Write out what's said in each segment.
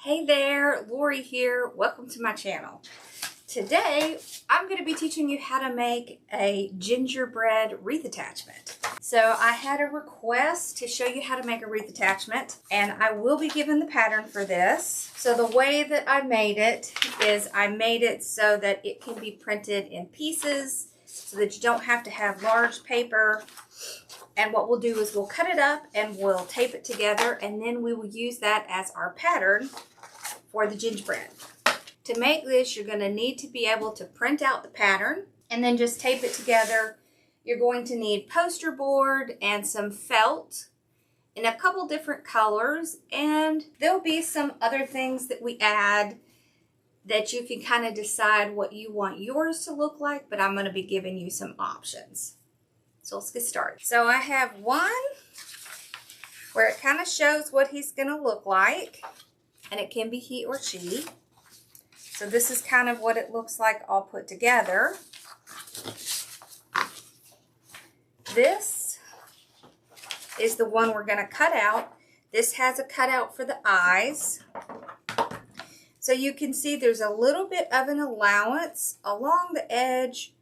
Hey there, Lori here. Welcome to my channel. Today, I'm going to be teaching you how to make a gingerbread wreath attachment. So I had a request to show you how to make a wreath attachment, and I will be given the pattern for this. So the way that I made it is I made it so that it can be printed in pieces so that you don't have to have large paper. And what we'll do is we'll cut it up and we'll tape it together, and then we will use that as our pattern for the gingerbread. To make this, you're going to need to be able to print out the pattern and then just tape it together. You're going to need poster board and some felt in a couple different colors, and there'll be some other things that we add that you can kind of decide what you want yours to look like, but I'm going to be giving you some options. So let's get started. So I have one where it kind of shows what he's going to look like, and it can be he or she. So this is kind of what it looks like all put together. This is the one we're going to cut out. This has a cutout for the eyes. So you can see there's a little bit of an allowance along the edge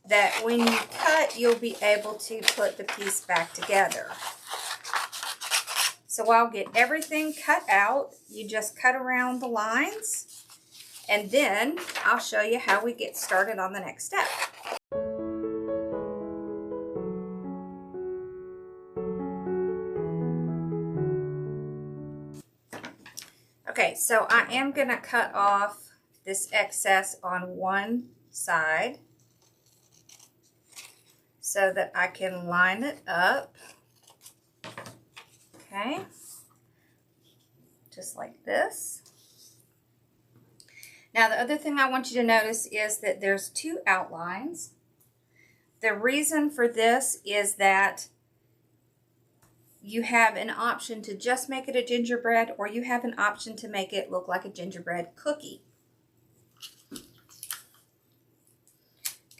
that when you cut, you'll be able to put the piece back together. So I'll get everything cut out. You just cut around the lines, and then I'll show you how we get started on the next step. Okay, so I am going to cut off this excess on one side so that I can line it up. Okay, just like this. Now the other thing I want you to notice is that there's two outlines. The reason for this is that you have an option to just make it a gingerbread, or you have an option to make it look like a gingerbread cookie.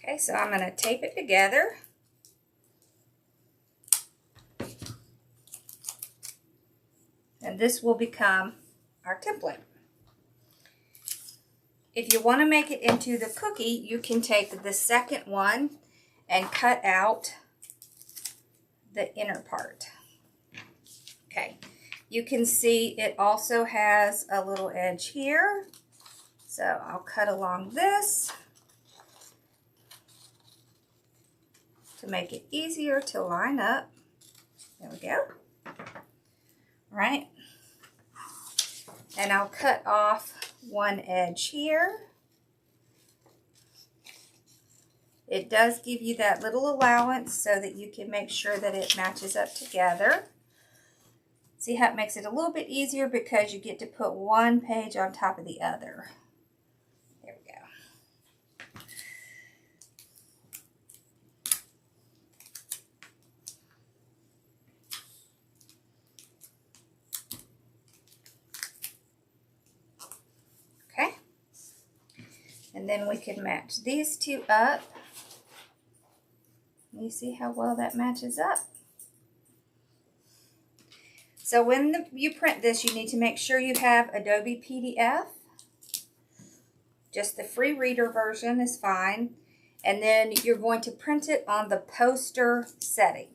Okay, so I'm going to tape it together. And this will become our template. If you want to make it into the cookie, you can take the second one and cut out the inner part. Okay, you can see it also has a little edge here. So I'll cut along this to make it easier to line up. There we go. All right. And I'll cut off one edge here. It does give you that little allowance so that you can make sure that it matches up together. See how it makes it a little bit easier because you get to put one page on top of the other. There we go. Okay. And then we can match these two up. You see how well that matches up? So when you print this, you need to make sure you have Adobe PDF. Just the free reader version is fine. And then you're going to print it on the poster setting.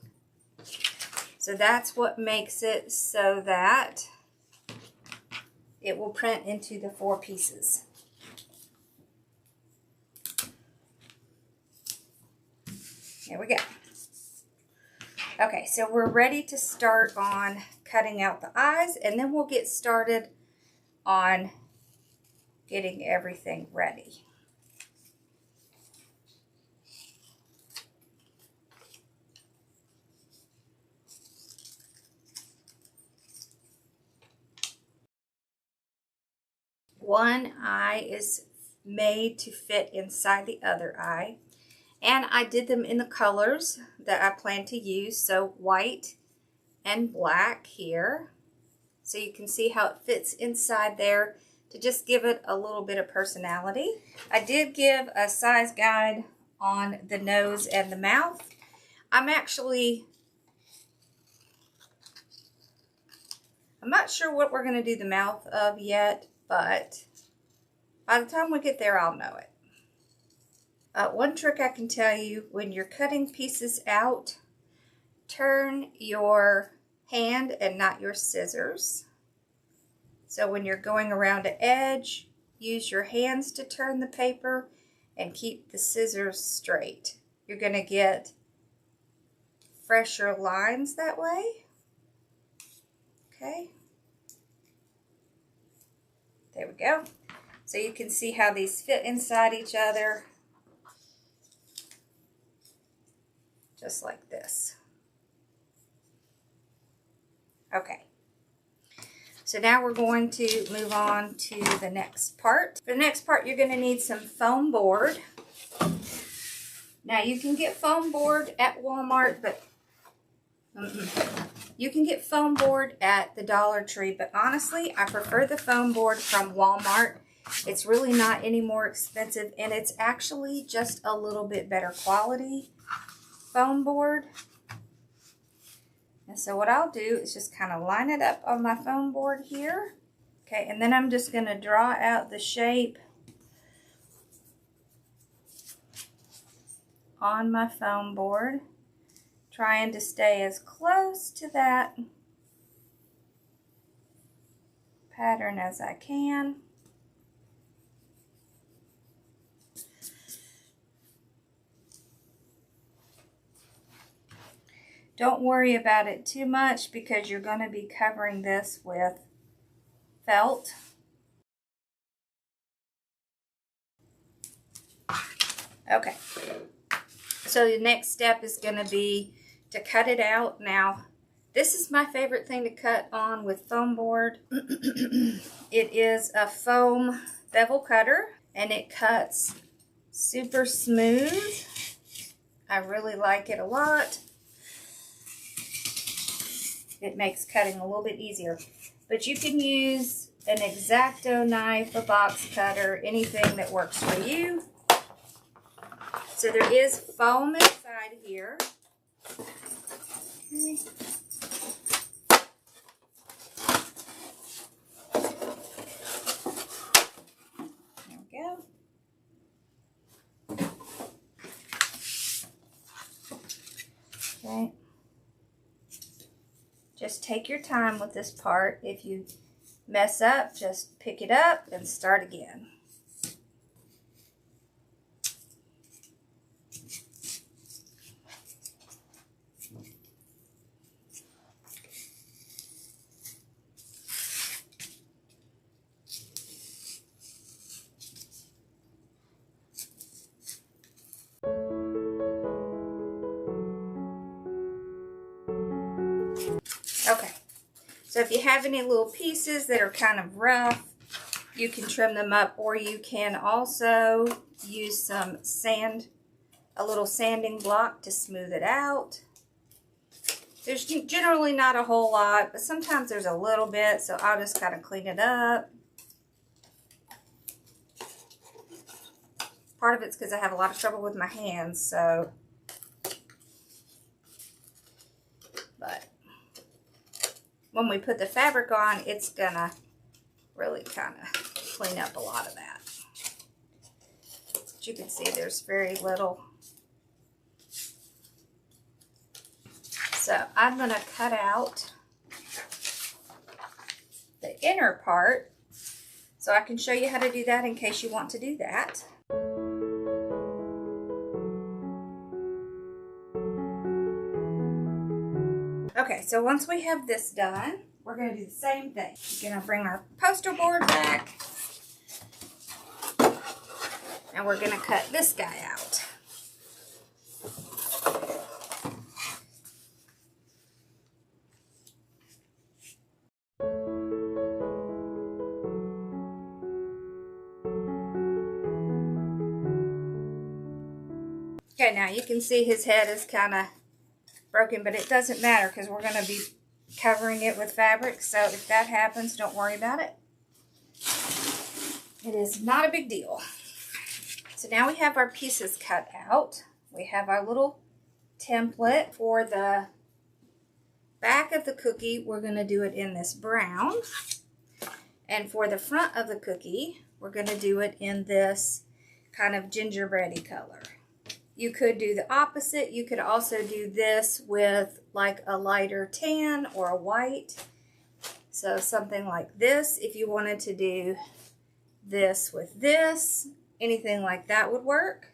So that's what makes it so that it will print into the 4 pieces. There we go. Okay, so we're ready to start on cutting out the eyes, and then we'll get started on getting everything ready. One eye is made to fit inside the other eye, and I did them in the colors that I plan to use, so white and black here, so you can see how it fits inside there to just give it a little bit of personality. I did give a size guide on the nose and the mouth. I'm not sure what we're going to do the mouth of yet. but by the time we get there, I'll know it. One trick I can tell you, when you're cutting pieces out, turn your hand and not your scissors. So when you're going around an edge, use your hands to turn the paper and keep the scissors straight. You're going to get fresher lines that way. Okay. There we go. So you can see how these fit inside each other. Just like this. Okay. So now we're going to move on to the next part. For the next part, you're going to need some foam board. Now you can get foam board at Walmart, but you can get foam board at the Dollar Tree, but honestly, I prefer the foam board from Walmart. It's really not any more expensive, and it's actually just a little bit better quality foam board. And so what I'll do is just kind of line it up on my foam board here. Okay, and then I'm just going to draw out the shape on my foam board, trying to stay as close to that pattern as I can. Don't worry about it too much because you're going to be covering this with felt. Okay, so the next step is going to be to cut it out. Now, this is my favorite thing to cut on with foam board. It is a foam bevel cutter, and it cuts super smooth. I really like it a lot. It makes cutting a little bit easier. But you can use an X-Acto knife, a box cutter, anything that works for you. So there is foam inside here. Okay. There we go. Okay. Just take your time with this part. If you mess up, just pick it up and start again. Okay, so if you have any little pieces that are kind of rough, you can trim them up, or you can also use some sand, a little sanding block to smooth it out. There's generally not a whole lot, but sometimes there's a little bit, so I'll just kind of clean it up. Part of it's because I have a lot of trouble with my hands, so. But when we put the fabric on, it's gonna really kind of clean up a lot of that. But you can see there's very little. So I'm gonna cut out the inner part so I can show you how to do that in case you want to do that. Okay, so once we have this done, we're going to do the same thing. We're going to bring our poster board back, and we're going to cut this guy out. Okay, now you can see his head is kind of broken, but it doesn't matter because we're going to be covering it with fabric, so if that happens, don't worry about it. It is not a big deal. So now we have our pieces cut out. We have our little template for the back of the cookie. We're going to do it in this brown, And for the front of the cookie, we're going to do it in this kind of gingerbread-y color. You could do the opposite. You could also do this with like a lighter tan or a white. So something like this. If you wanted to do this with this, anything like that would work.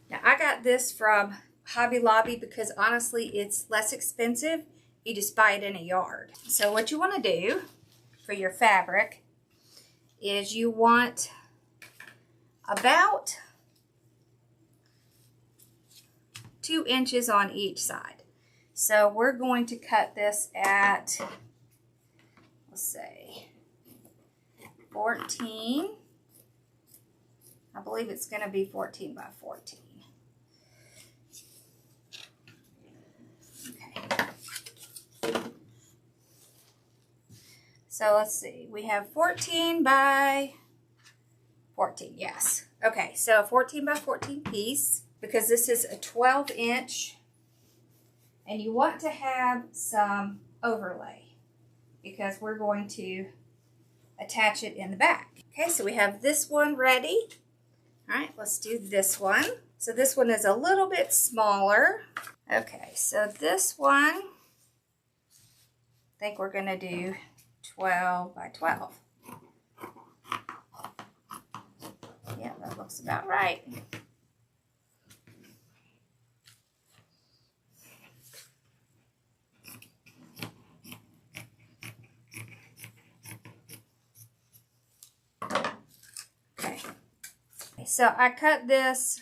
Now I got this from Hobby Lobby because honestly it's less expensive. You just buy it in a yard. So what you want to do for your fabric is you want about 2 inches on each side. So we're going to cut this at, let's say, 14. I believe it's going to be 14 by 14. Okay. So let's see. We have 14 by 14. Yes. Okay. So 14 by 14 piece, because this is a 12-inch, and you want to have some overlay because we're going to attach it in the back. Okay, so we have this one ready. All right, let's do this one. So this one is a little bit smaller. Okay, so this one, I think we're going to do 12 by 12. Yeah, that looks about right. So I cut this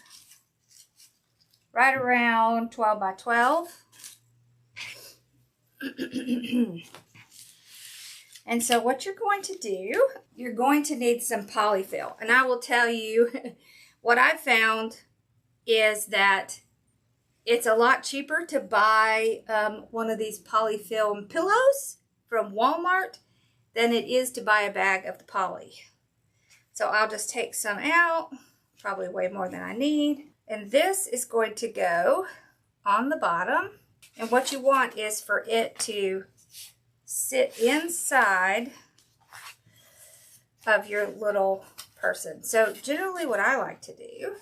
right around 12 by 12. And so what you're going to do, you're going to need some polyfill. And I will tell you what I found is that it's a lot cheaper to buy one of these polyfilm pillows from Walmart than it is to buy a bag of the poly. So I'll just take some out. Probably way more than I need. And this is going to go on the bottom. And what you want is for it to sit inside of your little person. So generally what I like to do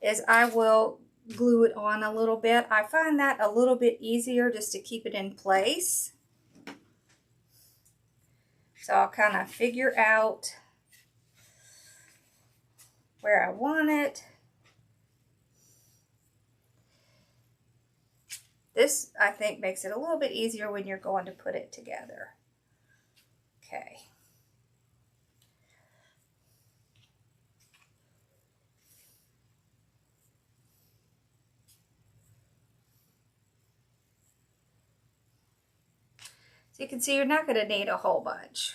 is I will glue it on a little bit. I find that a little bit easier just to keep it in place. So I'll kind of figure out where I want it. This, I think, makes it a little bit easier when you're going to put it together. Okay. So you can see you're not going to need a whole bunch.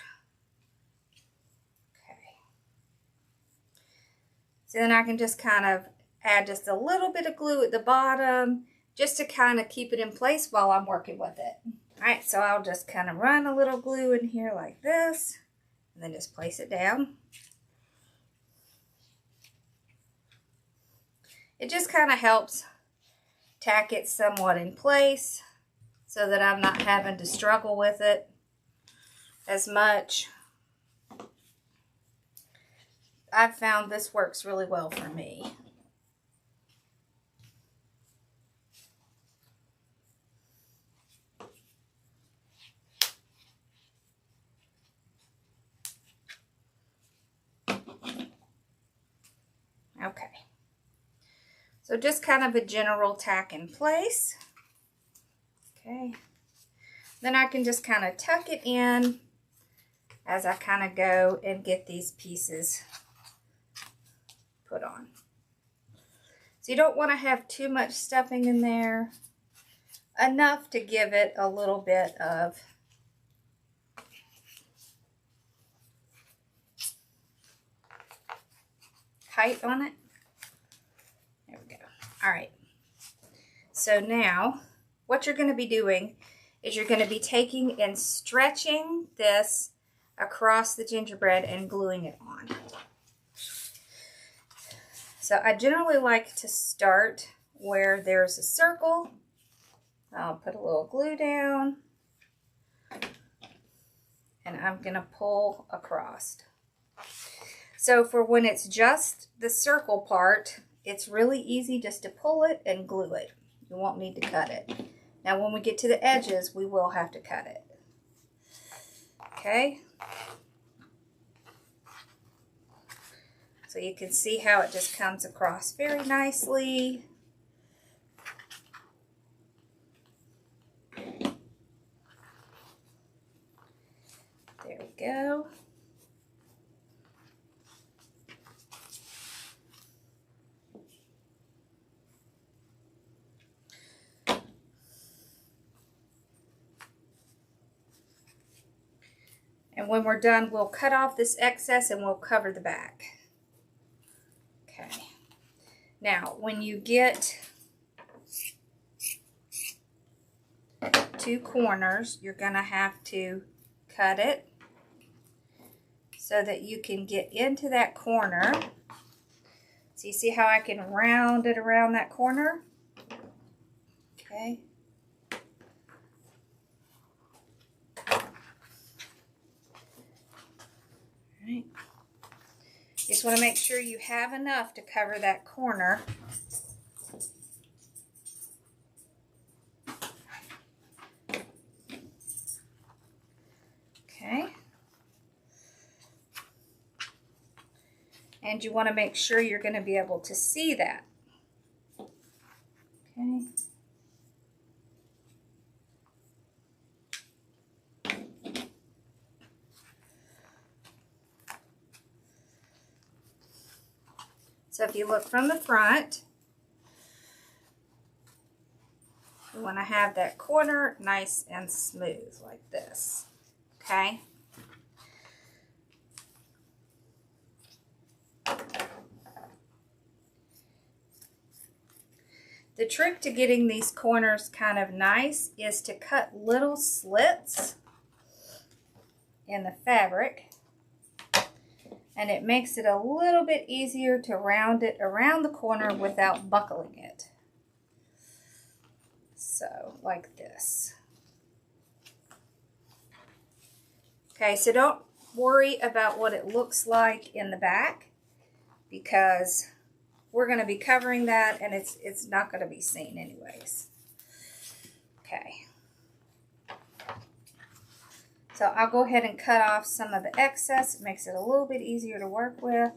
So then I can just kind of add just a little bit of glue at the bottom just to kind of keep it in place while I'm working with it. All right, so I'll just kind of run a little glue in here like this and then just place it down. It just kind of helps tack it somewhat in place so that I'm not having to struggle with it as much. I've found this works really well for me. Okay. So just kind of a general tack in place. Okay. Then I can just kind of tuck it in as I kind of go and get these pieces put on. So you don't want to have too much stuffing in there. Enough to give it a little bit of height on it. There we go. All right. So now what you're going to be doing is you're going to be taking and stretching this across the gingerbread and gluing it on. So I generally like to start where there's a circle. I'll put a little glue down. and I'm going to pull across. So for when it's just the circle part, it's really easy just to pull it and glue it. You won't need to cut it. Now when we get to the edges, we will have to cut it. Okay? So you can see how it just comes across very nicely. There we go. And when we're done, we'll cut off this excess and we'll cover the back. Okay. Now, when you get 2 corners, you're going to have to cut it so that you can get into that corner. So you see how I can round it around that corner? Okay. Right. Just want to make sure you have enough to cover that corner. Okay. And you want to make sure you're going to be able to see that. Okay. So if you look from the front, you want to have that corner nice and smooth like this, okay? The trick to getting these corners kind of nice is to cut little slits in the fabric. And it makes it a little bit easier to round it around the corner without buckling it. So, like this. Okay, so don't worry about what it looks like in the back, because we're going to be covering that and it's not going to be seen anyways. Okay. So I'll go ahead and cut off some of the excess. It makes it a little bit easier to work with.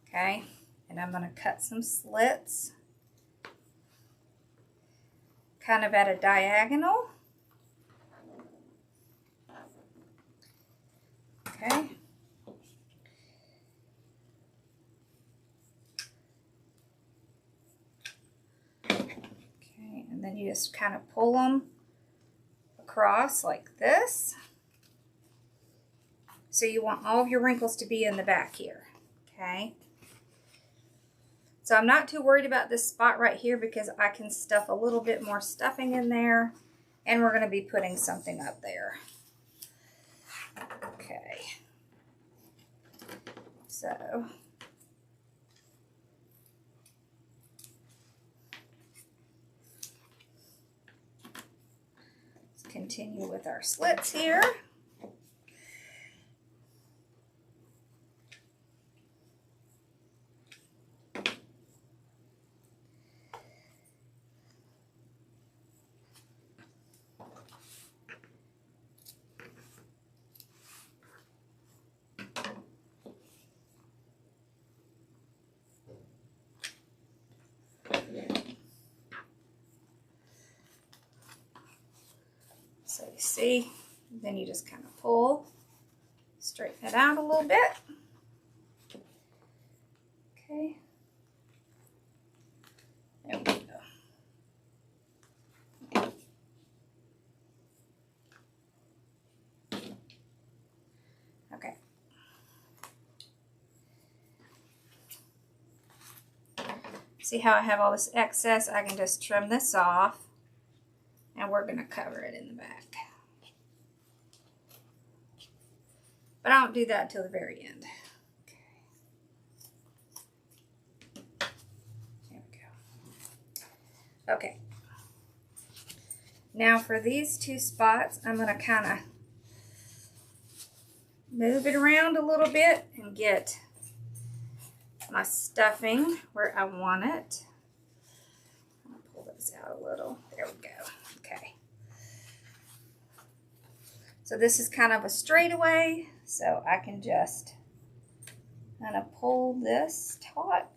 Okay, and I'm going to cut some slits, kind of at a diagonal. Okay. Okay, and then you just kind of pull them across like this. So you want all of your wrinkles to be in the back here, okay? So I'm not too worried about this spot right here because I can stuff a little bit more stuffing in there, and we're going to be putting something up there. Okay. So continue with our slits here. So you see, then you just kind of pull, straighten it out a little bit. Okay. There we go. Okay. See how I have all this excess? I can just trim this off, and we're going to cover it in the back. But I don't do that until the very end. Okay. There we go. Okay. Now for these two spots, I'm going to kind of move it around a little bit and get my stuffing where I want it. I'll pull this out a little. There we go. Okay. So this is kind of a straightaway, so I can just kind of pull this taut.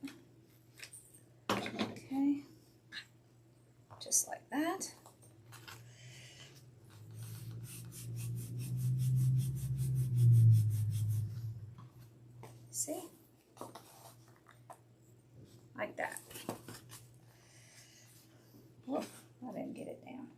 Okay. Just like that. See? Like that. Whoop, I didn't get it down.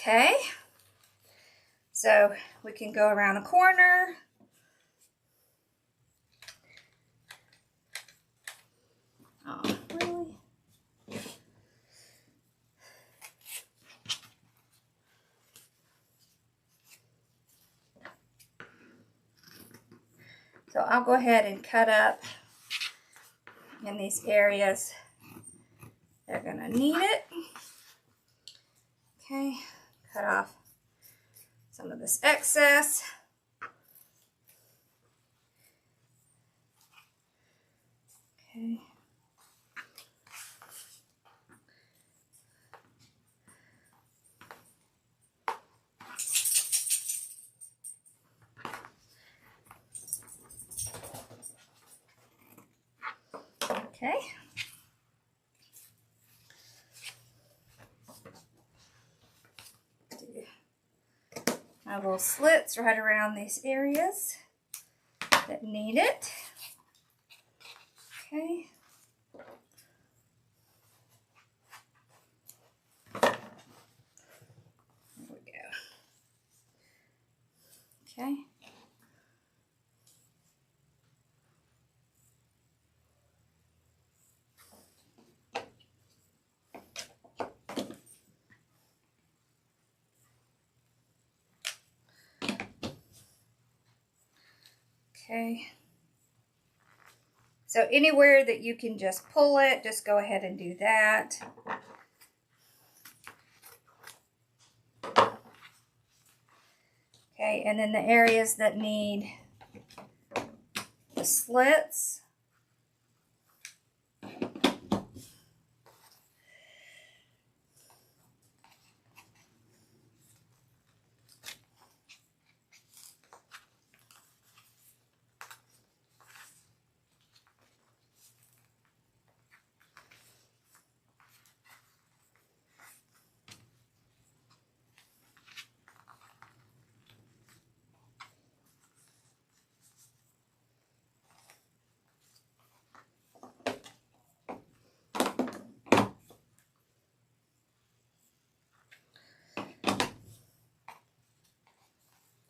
Okay, so we can go around the corner. Oh, really? So I'll go ahead and cut up in these areas they're gonna need it. Okay, cut off some of this excess. Okay. Okay. Do my little slits right around these areas that need it. Okay. There we go. Okay. Okay. So anywhere that you can just pull it, just go ahead and do that. Okay, and then the areas that need the slits.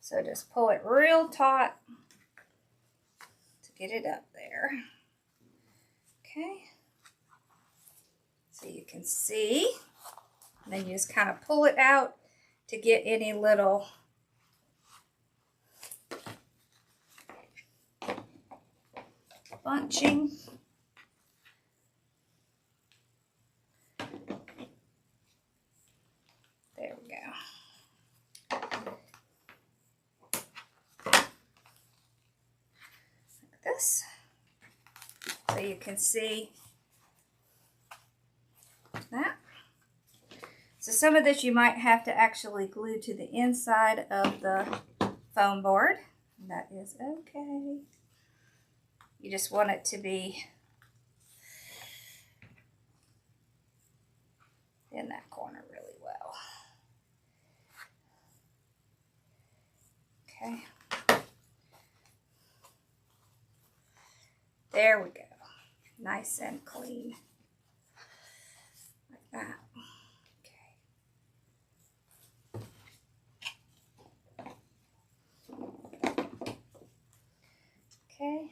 So just pull it real taut to get it up there. Okay. So you can see. And then you just kind of pull it out to get any little bunching. There we go. Like this. So you can see that. So some of this you might have to actually glue to the inside of the foam board. That is okay. You just want it to be in that corner really well. Okay. There we go. Nice and clean. Like that. Okay.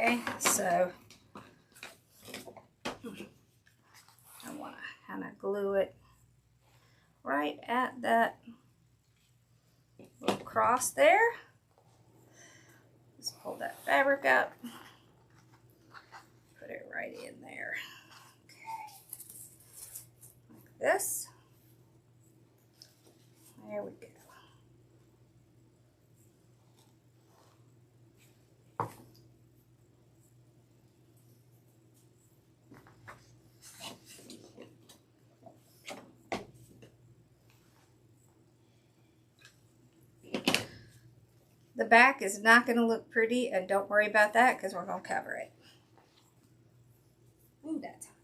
Okay, so I want to kind of glue it right at that little cross there. Just pull that fabric up, put it right in there. Okay, like this. There we go. The back is not going to look pretty, and don't worry about that because we're going to cover it. Ooh, that's hot.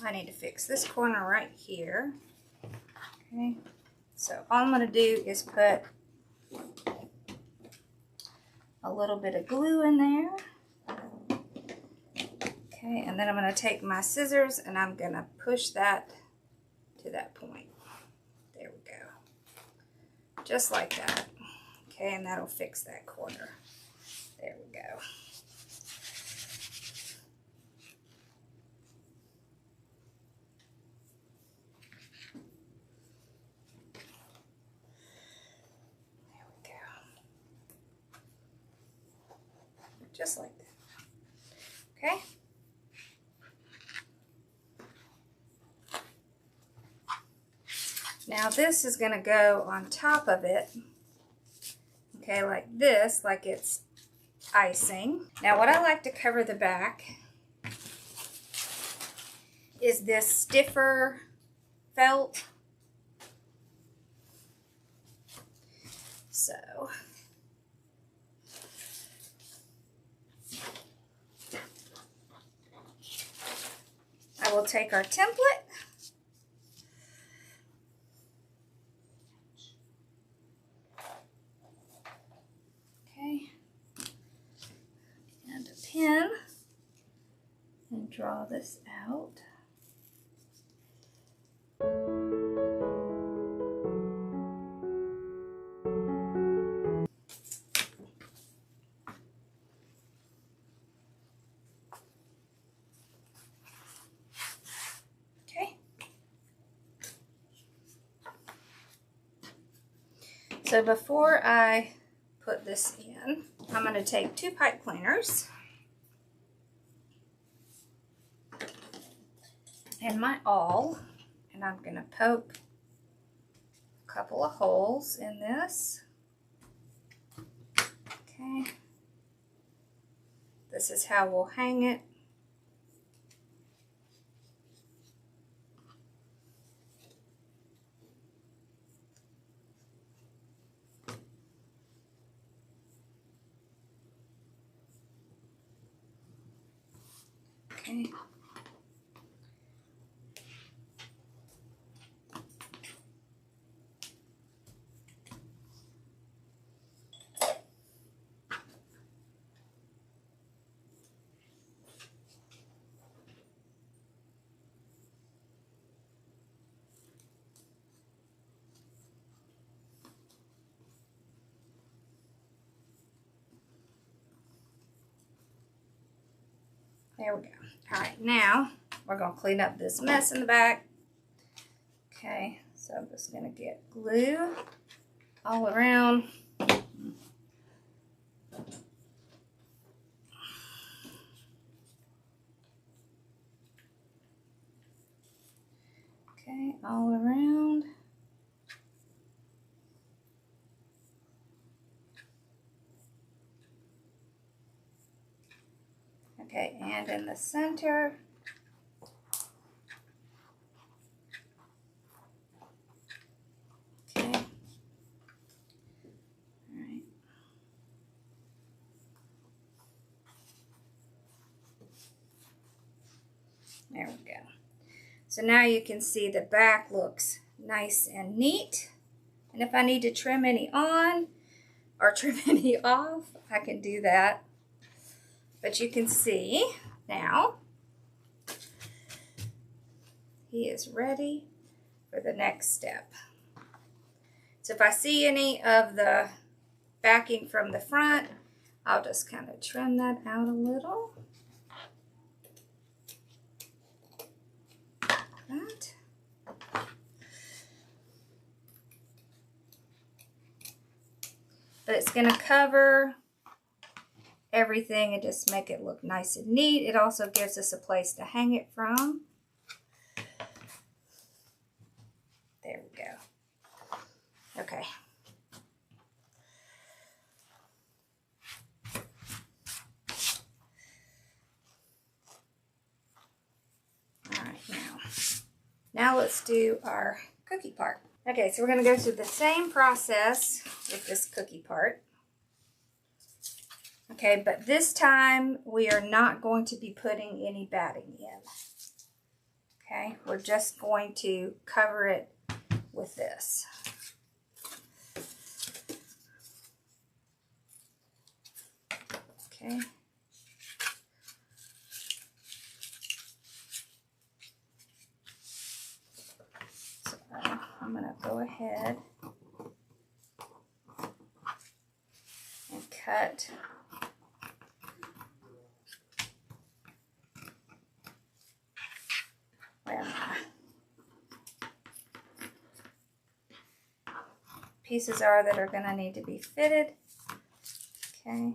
I need to fix this corner right here. Okay, so all I'm going to do is put a little bit of glue in there. Okay, and then I'm going to take my scissors and I'm going to push that to that point. There we go. Just like that. Okay, and that'll fix that corner. There we go. Just like that. Okay. Now this is going to go on top of it. Okay, like this, like it's icing. Now what I like to cover the back is this stiffer felt. So I will take our template . Okay, and a pen and draw this out. So before I put this in, I'm going to take 2 pipe cleaners and my awl, and I'm going to poke a couple of holes in this. Okay. This is how we'll hang it. Okay. There we go. All right, now we're going to clean up this mess in the back. Okay, so I'm just going to get glue all around. Okay, all around. Okay, and in the center. Okay. All right. There we go. So now you can see the back looks nice and neat. And if I need to trim any on or trim any off, I can do that. But you can see now he is ready for the next step. So if I see any of the backing from the front, I'll just kind of trim that out a little. Like that. But it's going to cover everything and just make it look nice and neat. It also gives us a place to hang it from. There we go. Okay. All right, now let's do our cookie part. Okay, so we're going to go through the same process with this cookie part. Okay, but this time we are not going to be putting any batting in. Okay, we're just going to cover it with this. Okay. So I'm going to go ahead and cut pieces are that are going to need to be fitted. Okay.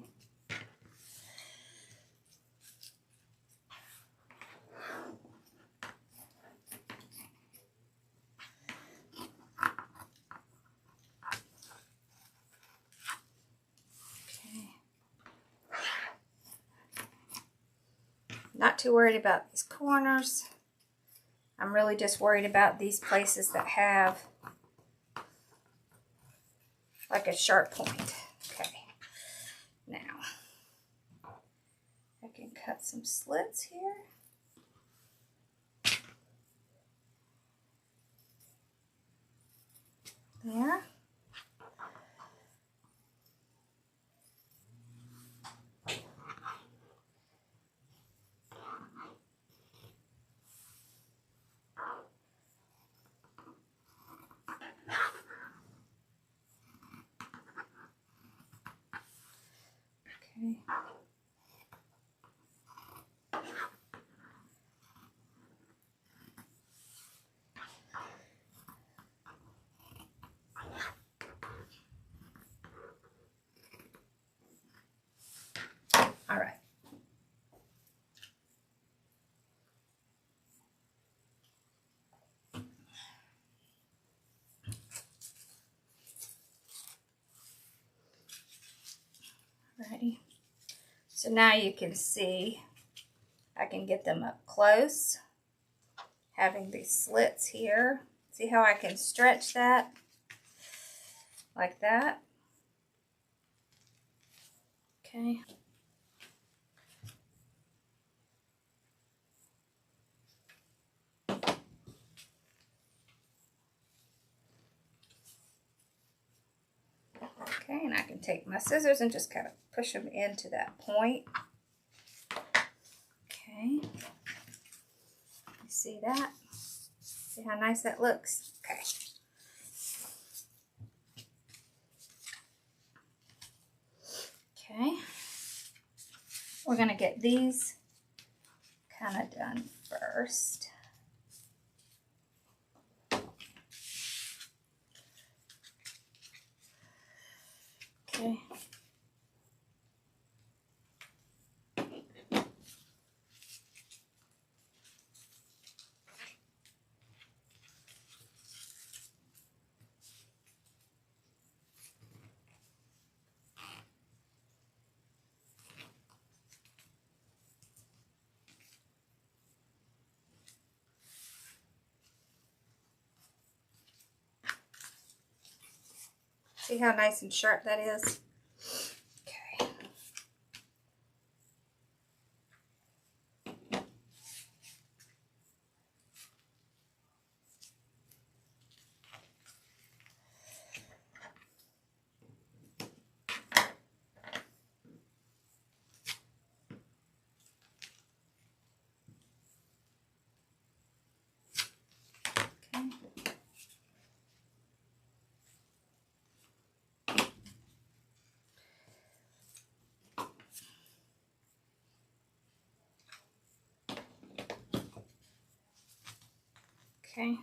Not too worried about these corners. I'm really just worried about these places that have like a sharp point. Okay, now I can cut some slits here. There. Okay. All right. So now you can see, I can get them up close, having these slits here. See how I can stretch that like that? Okay. Okay, and I can take my scissors and just kind of push them into that point. Okay. You see that? See how nice that looks? Okay. Okay. We're going to get these kind of done first. Okay. See how nice and sharp that is? Okay. Okay.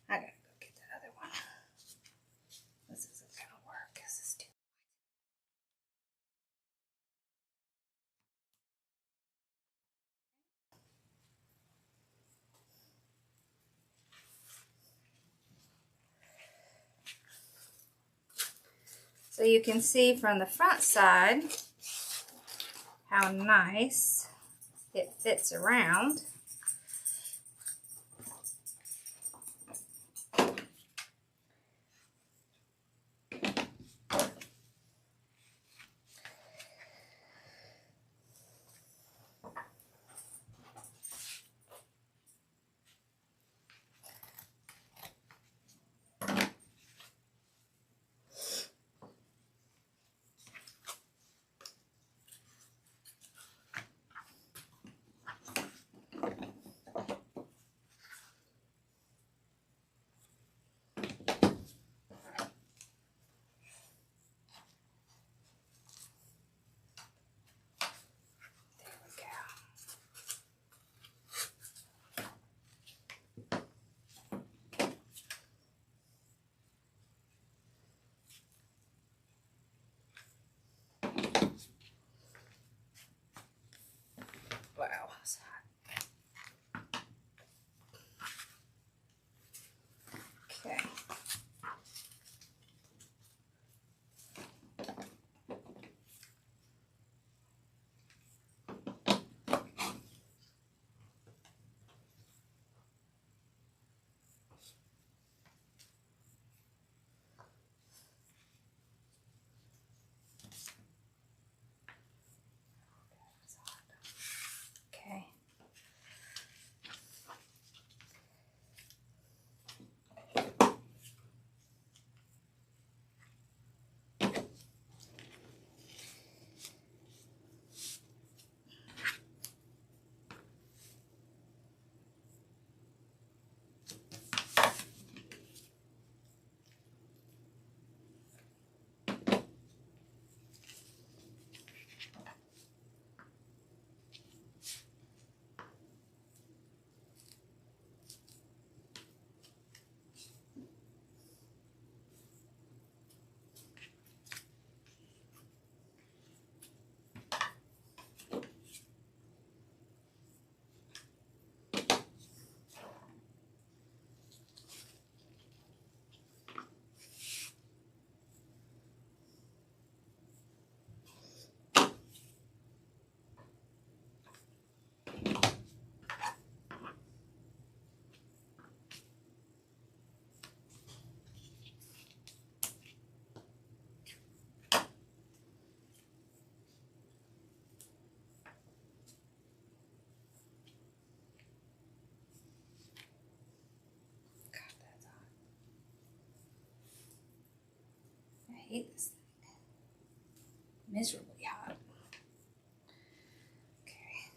I gotta go get the other one. This isn't gonna work because it's too. So you can see from the front side how nice it fits around. hate this thing. Miserably hot. Okay.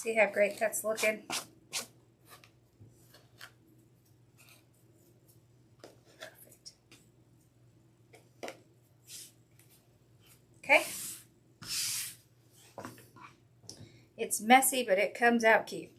See how great that's looking? Perfect. Okay. It's messy, but it comes out cute.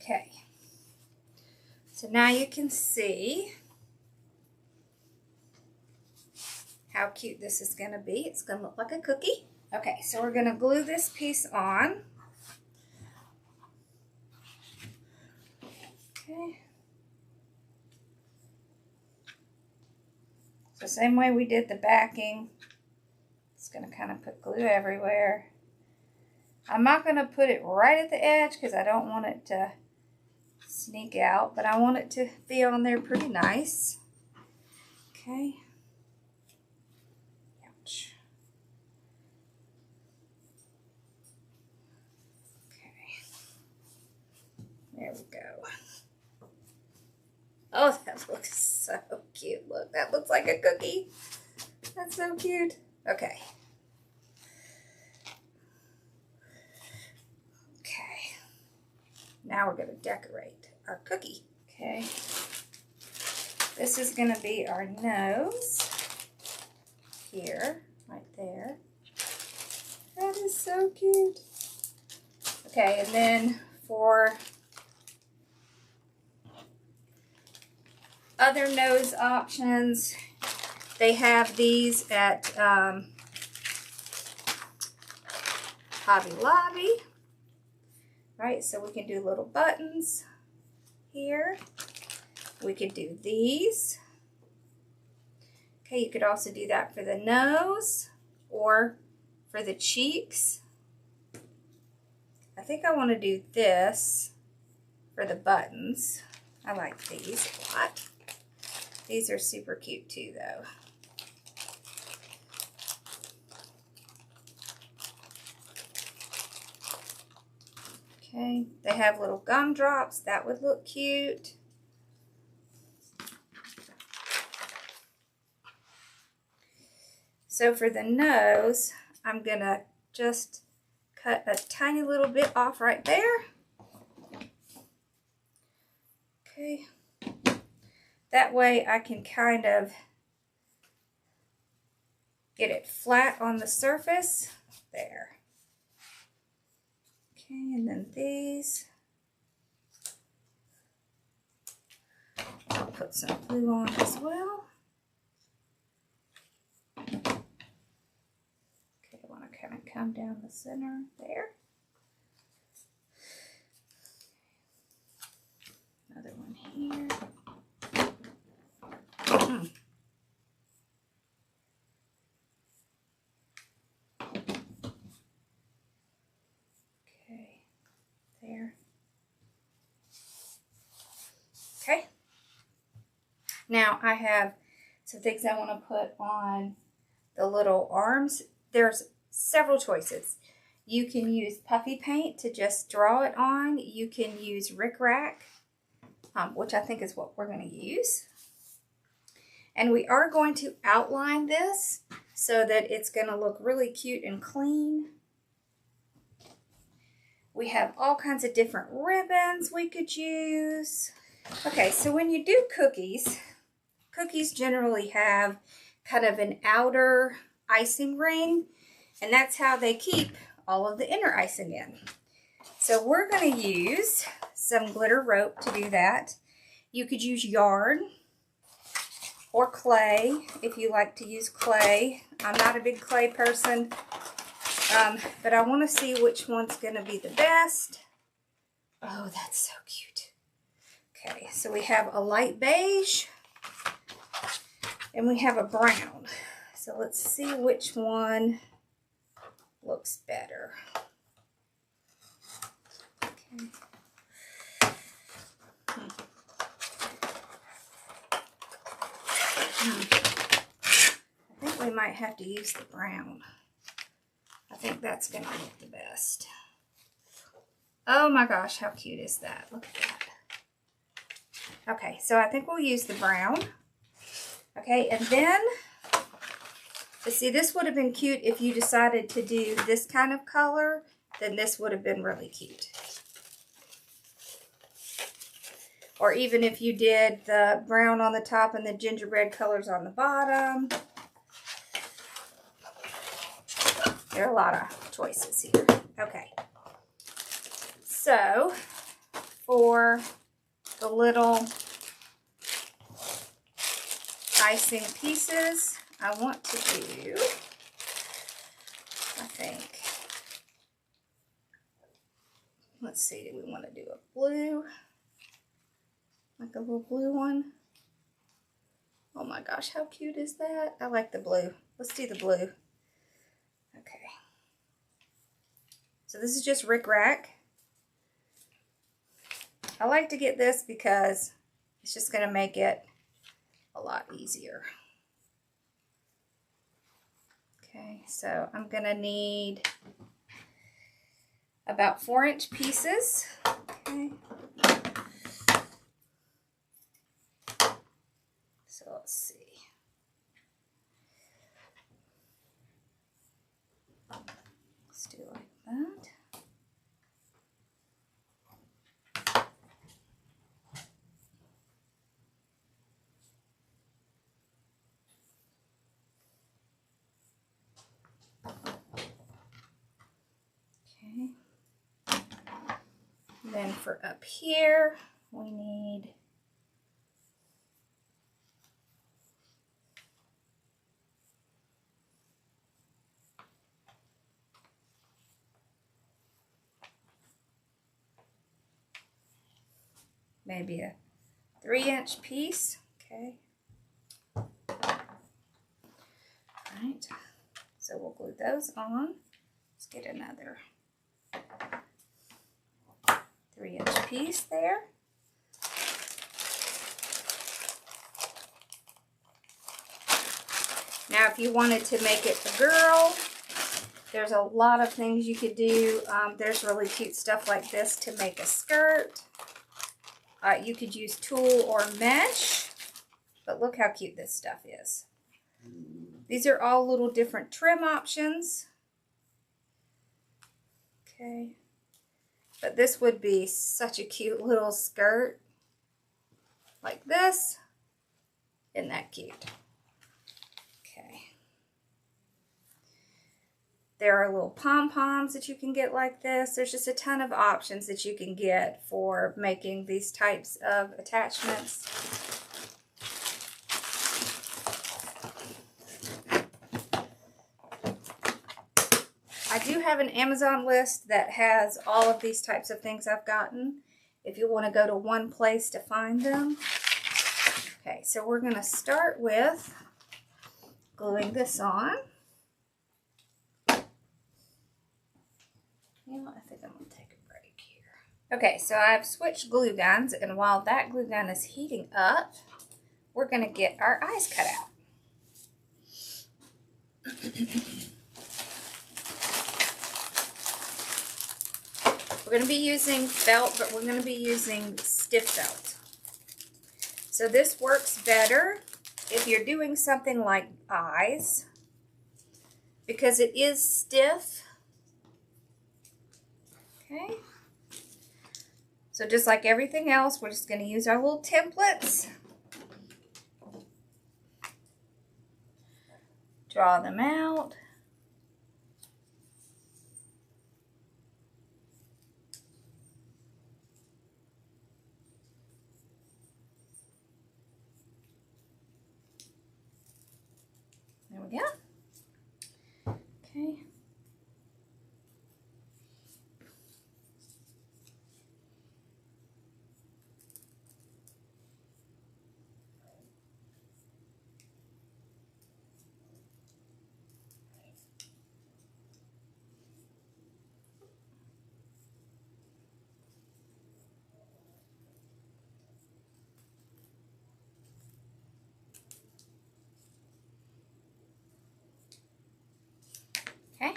Okay, so now you can see how cute this is going to be. It's going to look like a cookie. Okay, so we're going to glue this piece on. Okay. So same way we did the backing, it's going to kind of put glue everywhere. I'm not going to put it right at the edge because I don't want it to sneak out, but I want it to be on there pretty nice. Okay. Ouch. Okay. There we go. Oh, that looks so cute. Look, that looks like a cookie. That's so cute. Okay. Okay. Now we're going to decorate our cookie. Okay. This is going to be our nose. Here, right there. That is so cute. Okay, and then for other nose options, they have these at Hobby Lobby. Right, so we can do little buttons here. We could do these. Okay, you could also do that for the nose or for the cheeks. I think I want to do this for the buttons. I like these a lot. These are super cute too, though. Okay, they have little gumdrops. That would look cute. So for the nose, I'm gonna just cut a tiny little bit off right there. Okay. That way I can kind of get it flat on the surface. There. Okay, and then these. I'll put some glue on as well. Okay, I want to kind of come down the center there. Another one here. Okay, there. Okay. Now I have some things I want to put on the little arms. There's several choices. You can use puffy paint to just draw it on. You can use rickrack, which I think is what we're going to use. And we are going to outline this. so that it's going to look really cute and clean. We have all kinds of different ribbons we could use. Okay, so when you do cookies, cookies generally have kind of an outer icing ring, and that's how they keep all of the inner icing in. So we're going to use some glitter rope to do that. You could use yarn or clay if you like to use clay. I'm not a big clay person, but I want to see which one's going to be the best. Oh, that's so cute. Okay, so we have a light beige and we have a brown. So let's see which one looks better. Okay. I think we might have to use the brown. I think that's going to look the best. Oh my gosh, how cute is that? Look at that. Okay, so I think we'll use the brown. Okay, and then, see, this would have been cute if you decided to do this kind of color, then this would have been really cute. Or even if you did the brown on the top and the gingerbread colors on the bottom. There are a lot of choices here. Okay. So, for the little icing pieces, I want to do, I think, let's see, do we want to do a blue? Like a little blue one? Oh my gosh, how cute is that? I like the blue. Let's do the blue. Okay. So this is just Rick Rack. I like to get this because it's just going to make it a lot easier. Okay, so I'm going to need about 4-inch pieces. Okay. So let's see. Let's do it like that. Okay. Then for up here, we need maybe a 3-inch piece. Okay. All right. So we'll glue those on. Let's get another 3-inch piece there. Now, if you wanted to make it a girl, there's a lot of things you could do. There's really cute stuff like this to make a skirt. You could use tulle or mesh, but look how cute this stuff is. These are all little different trim options. Okay. But this would be such a cute little skirt. Like this. Isn't that cute? Okay. There are little pom-poms that you can get like this. There's just a ton of options that you can get for making these types of attachments. I do have an Amazon list that has all of these types of things I've gotten, if you want to go to one place to find them. Okay, so we're going to start with gluing this on. You know, I think I'm going to take a break here. Okay, so I've switched glue guns, and while that glue gun is heating up, we're going to get our eyes cut out. We're going to be using felt, but we're going to be using stiff felt. So this works better if you're doing something like eyes. because it is stiff. Okay. So just like everything else, we're just going to use our little templates. Draw them out. There we go. Okay. Okay.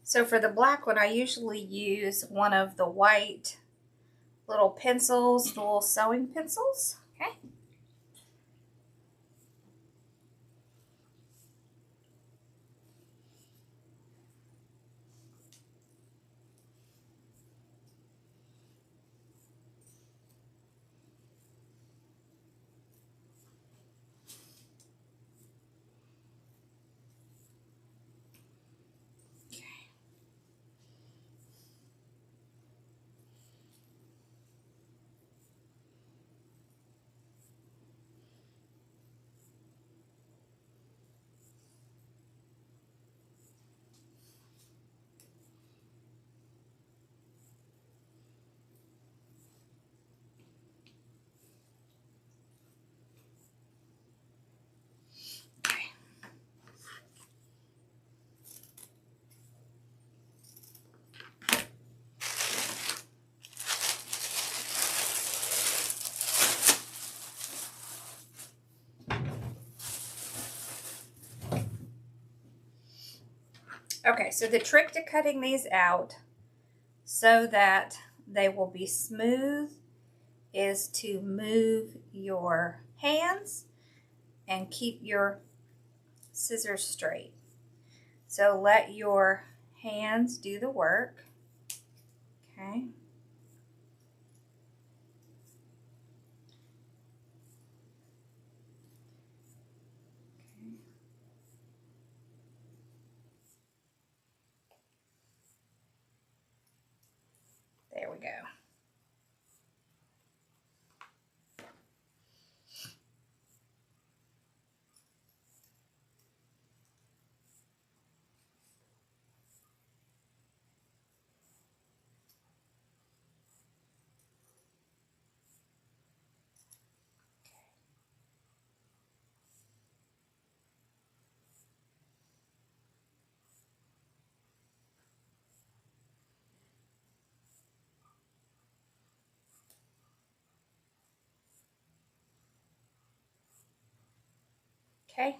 So for the black one, I usually use one of the white little pencils, the little sewing pencils. Okay. Okay, so the trick to cutting these out so that they will be smooth is to move your hands and keep your scissors straight. So let your hands do the work. Okay. There we go. Okay.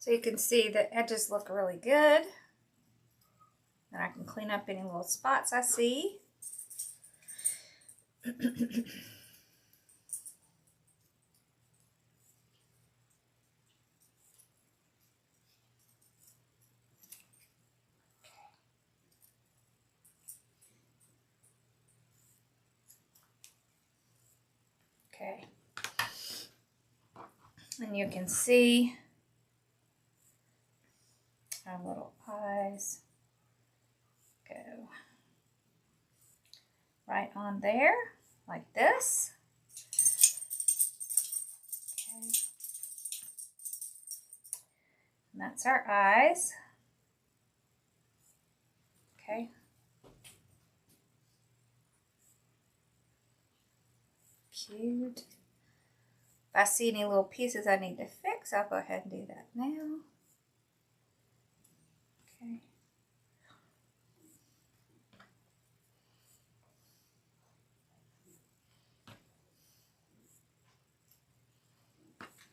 So you can see the edges look really good. And I can clean up any little spots I see. Okay. And you can see our little eyes go right on there, like this. Okay. And that's our eyes. Okay. Cute. If I see any little pieces I need to fix, I'll go ahead and do that now. Okay.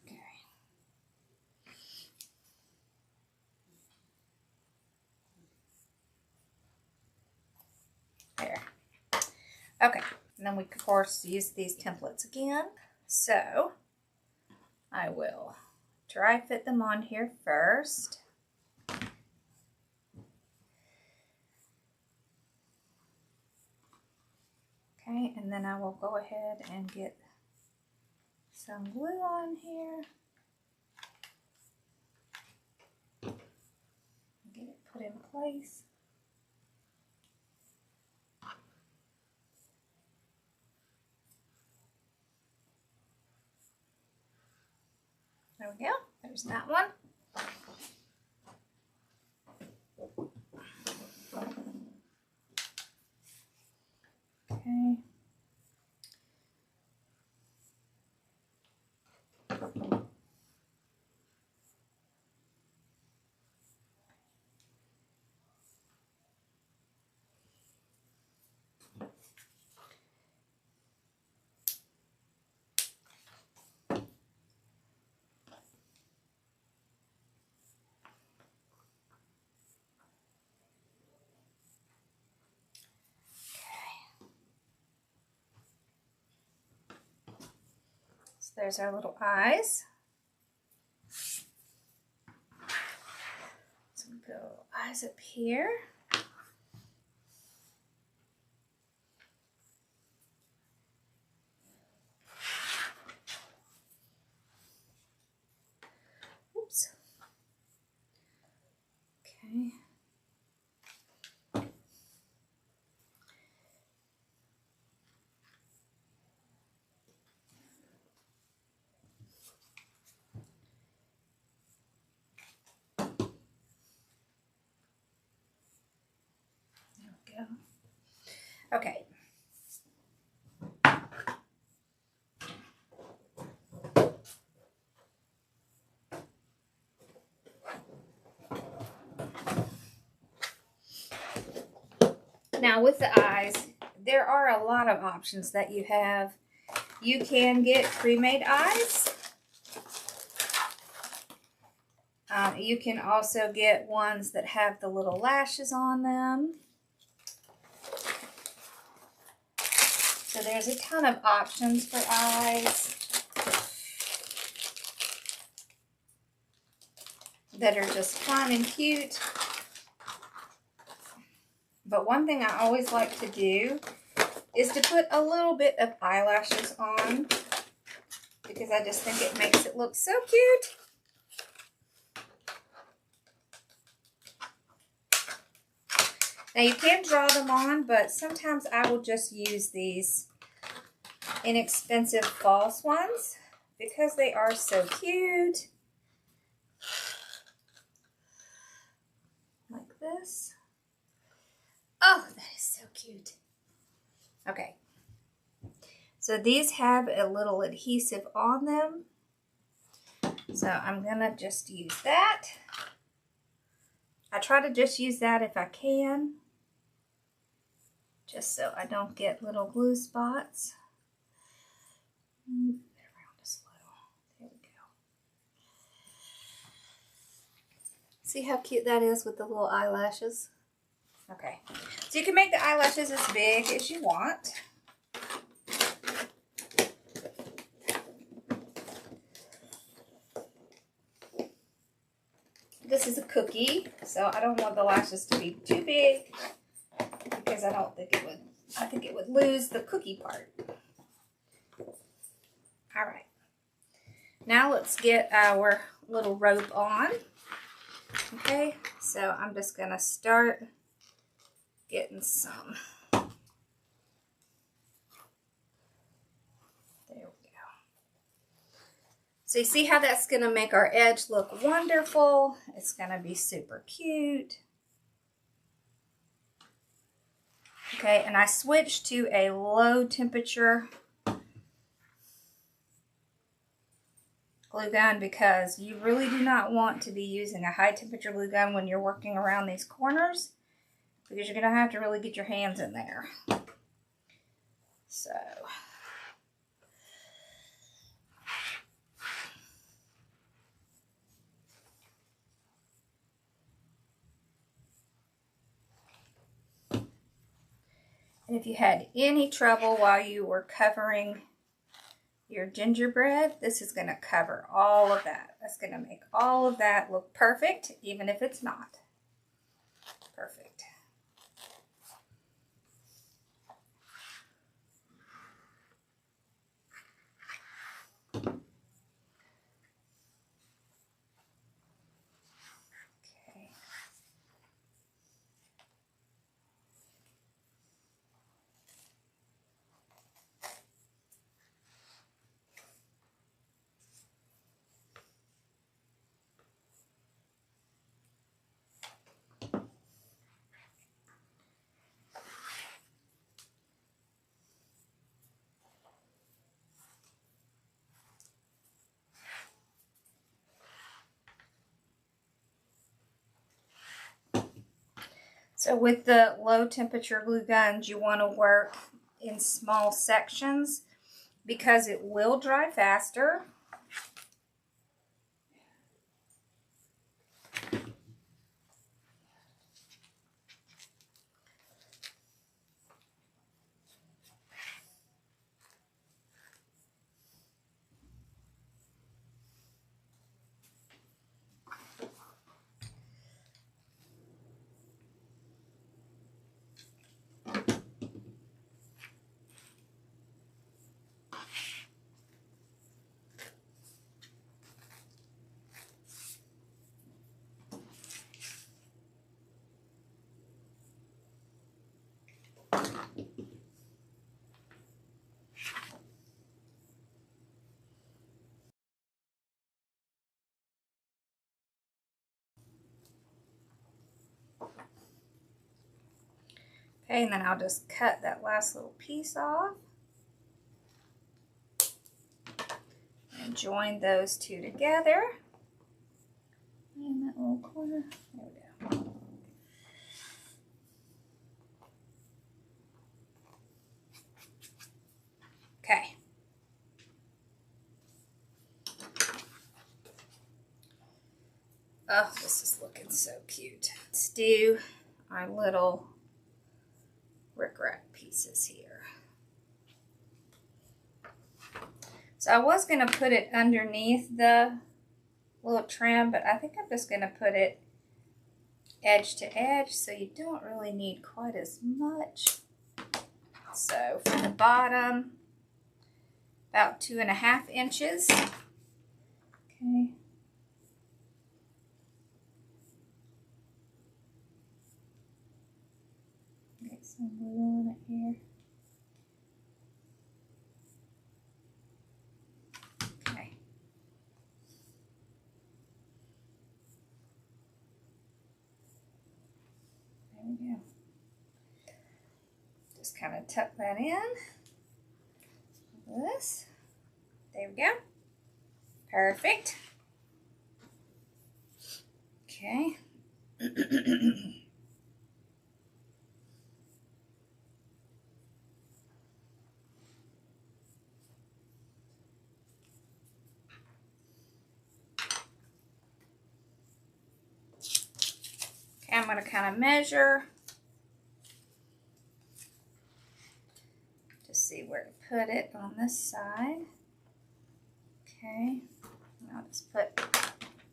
Okay. There. Okay. And then we, of course, use these templates again. So I will dry fit them on here first. Okay, and then I will go ahead and get some glue on here. Get it put in place. There we go. There's that one. Okay. So there's our little eyes. So we put our little eyes up here. Oops. Okay. Okay. Now with the eyes, there are a lot of options that you have. You can get pre-made eyes. You can also get ones that have the little lashes on them. So there's a ton of options for eyes that are just fun and cute. But one thing I always like to do is to put a little bit of eyelashes on, because I just think it makes it look so cute. Now you can draw them on, but sometimes I will just use these inexpensive false ones because they are so cute. Like this. Oh, that is so cute. Okay. So these have a little adhesive on them. So I'm gonna just use that. I try to just use that if I can, just so I don't get little glue spots. Around this little. There we go. See how cute that is with the little eyelashes? Okay, so you can make the eyelashes as big as you want. This is a cookie, so I don't want the lashes to be too big because I think it would lose the cookie part. Now let's get our little rope on. Okay, so I'm just gonna start getting some. There we go. So you see how that's gonna make our edge look wonderful? It's gonna be super cute. Okay, and I switched to a low temperature glue gun because you really do not want to be using a high temperature glue gun when you're working around these corners, because you're going to have to really get your hands in there. So and if you had any trouble while you were covering your gingerbread, this is going to cover all of that. That's going to make all of that look perfect, even if it's not perfect. So with the low temperature glue guns, you want to work in small sections because it will dry faster. Okay, and then I'll just cut that last little piece off and join those two together. In that little corner, there we go. Okay. Oh, this is looking so cute. Let's do our little rickrack pieces here. So I was going to put it underneath the little trim, but I think I'm just going to put it edge to edge so you don't really need quite as much. So from the bottom, about 2.5 inches. Okay. Get some glue on it here. Okay. There we go. Just kind of tuck that in. This. There we go. Perfect. Okay. I'm going to kind of measure to see where to put it on this side. Okay, and I'll just put,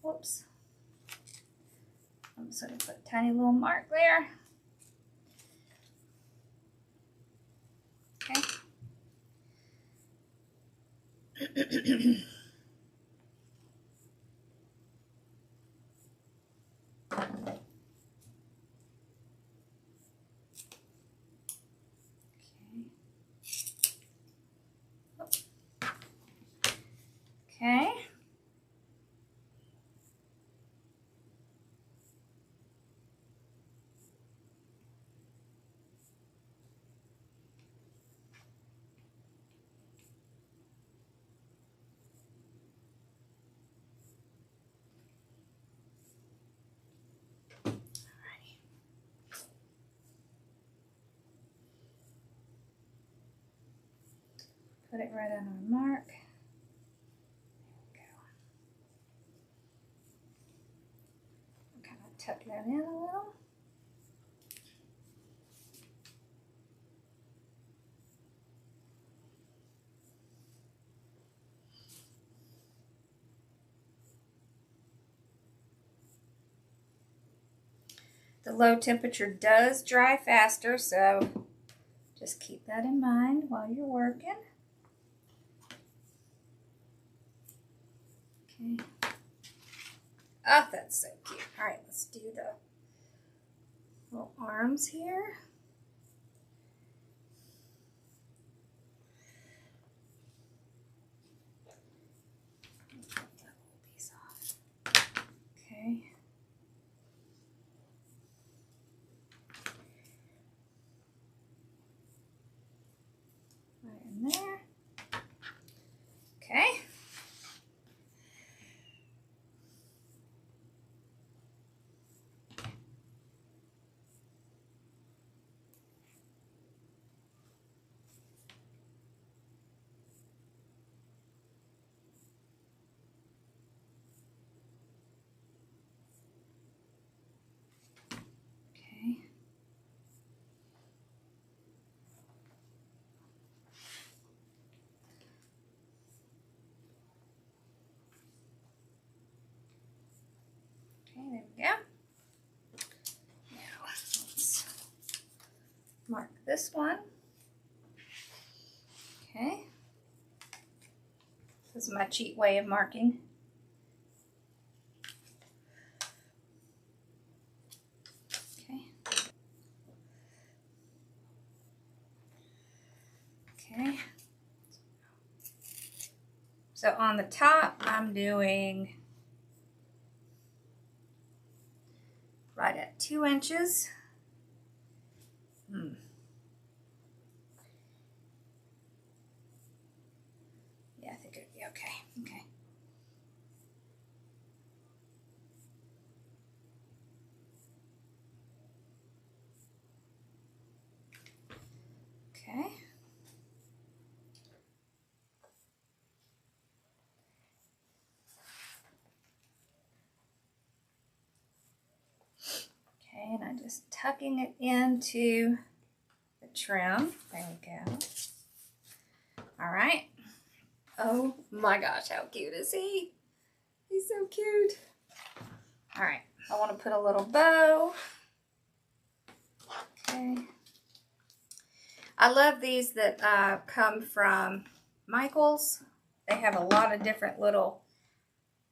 whoops, I'm just going to put a tiny little mark there. Okay. Put it right on our mark. There we go. Kind of tuck that in a little. The low temperature does dry faster, so just keep that in mind while you're working. Okay. Oh, that's so cute. All right, let's do the little arms here. Cut that little piece off. Okay. Right in there. Okay. There we go. Now let's mark this one. Okay. This is my cheat way of marking. Okay. Okay. So on the top, I'm doing right at 2 inches. Yeah, I think it'd be okay. Okay. Okay. Okay, and I'm just tucking it into the trim. There we go. All right. Oh my gosh, how cute is he? He's so cute. All right, I want to put a little bow. Okay. I love these that come from Michael's. They have a lot of different little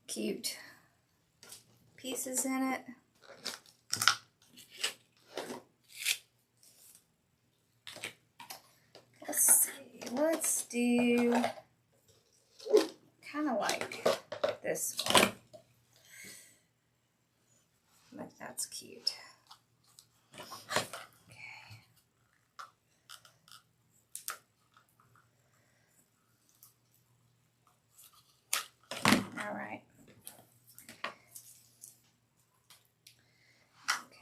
cute pieces in it. Let's see. Let's do kind of like this one. Like that's cute. All right.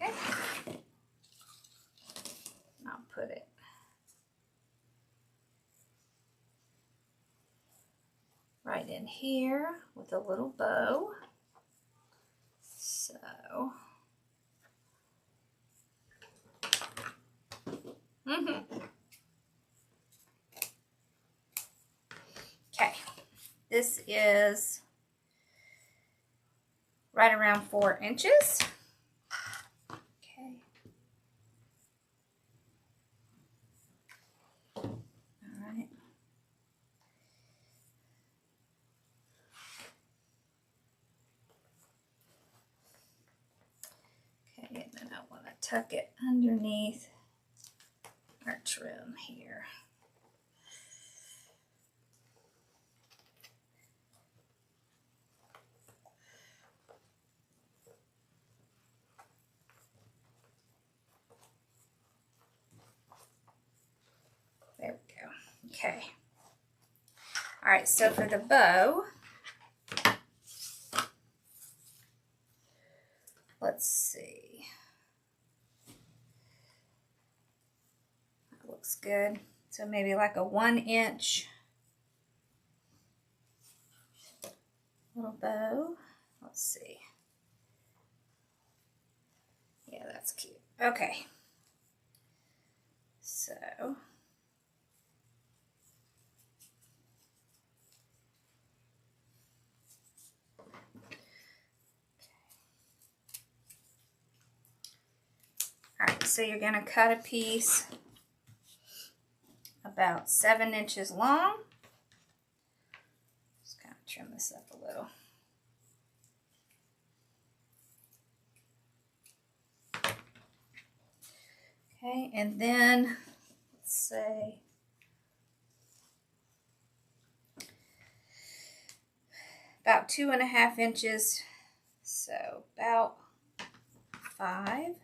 Okay. I'll put it right in here with a little bow. So, okay. This is right around 4 inches. Okay. All right. Okay, and then I want to tuck it underneath our trim here. There we go. Okay. All right, so for the bow, let's see. That looks good. So maybe like a 1 inch little bow. Let's see. Yeah, that's cute. Okay. So alright, so you're going to cut a piece about 7 inches long. Just kind of trim this up a little. Okay, and then let's say about 2.5 inches, so about 5.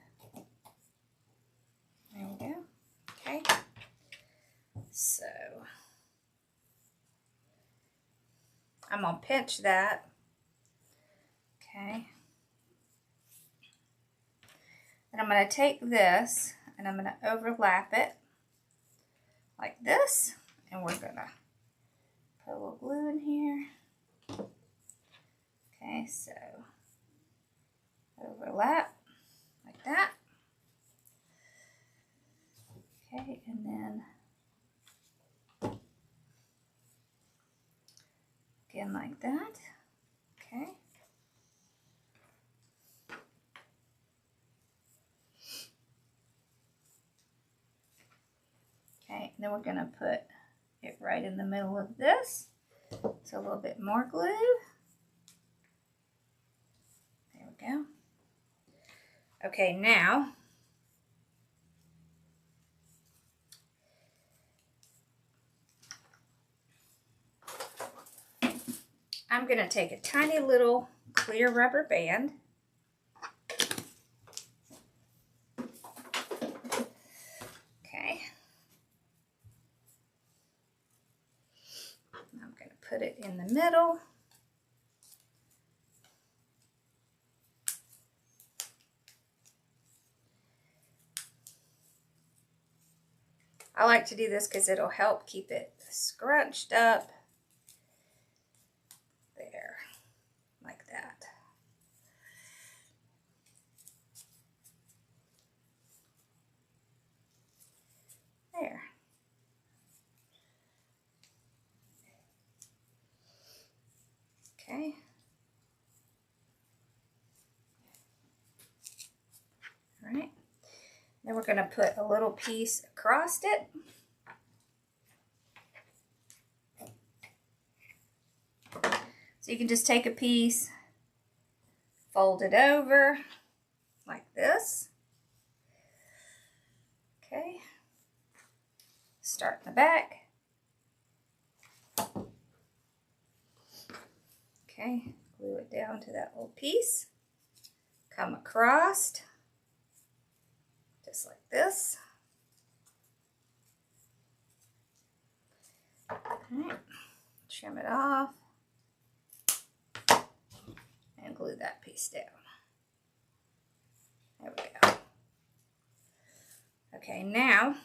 There we go. Okay, so I'm gonna pinch that. Okay, and I'm gonna take this and I'm gonna overlap it like this, and we're gonna put a little glue in here. Okay, so overlap like that. Okay, and then again like that. Okay. Okay, and then we're going to put it right in the middle of this. So a little bit more glue. There we go. Okay, now I'm going to take a tiny little clear rubber band. Okay. I'm going to put it in the middle. I like to do this because it'll help keep it scrunched up. There, like that. There. Okay. All right. Then we're going to put a little piece across it. So you can just take a piece, fold it over like this. Okay. Start in the back. Okay, glue it down to that little piece. Come across, just like this. All right, trim it off and glue that piece down. There we go. Okay, now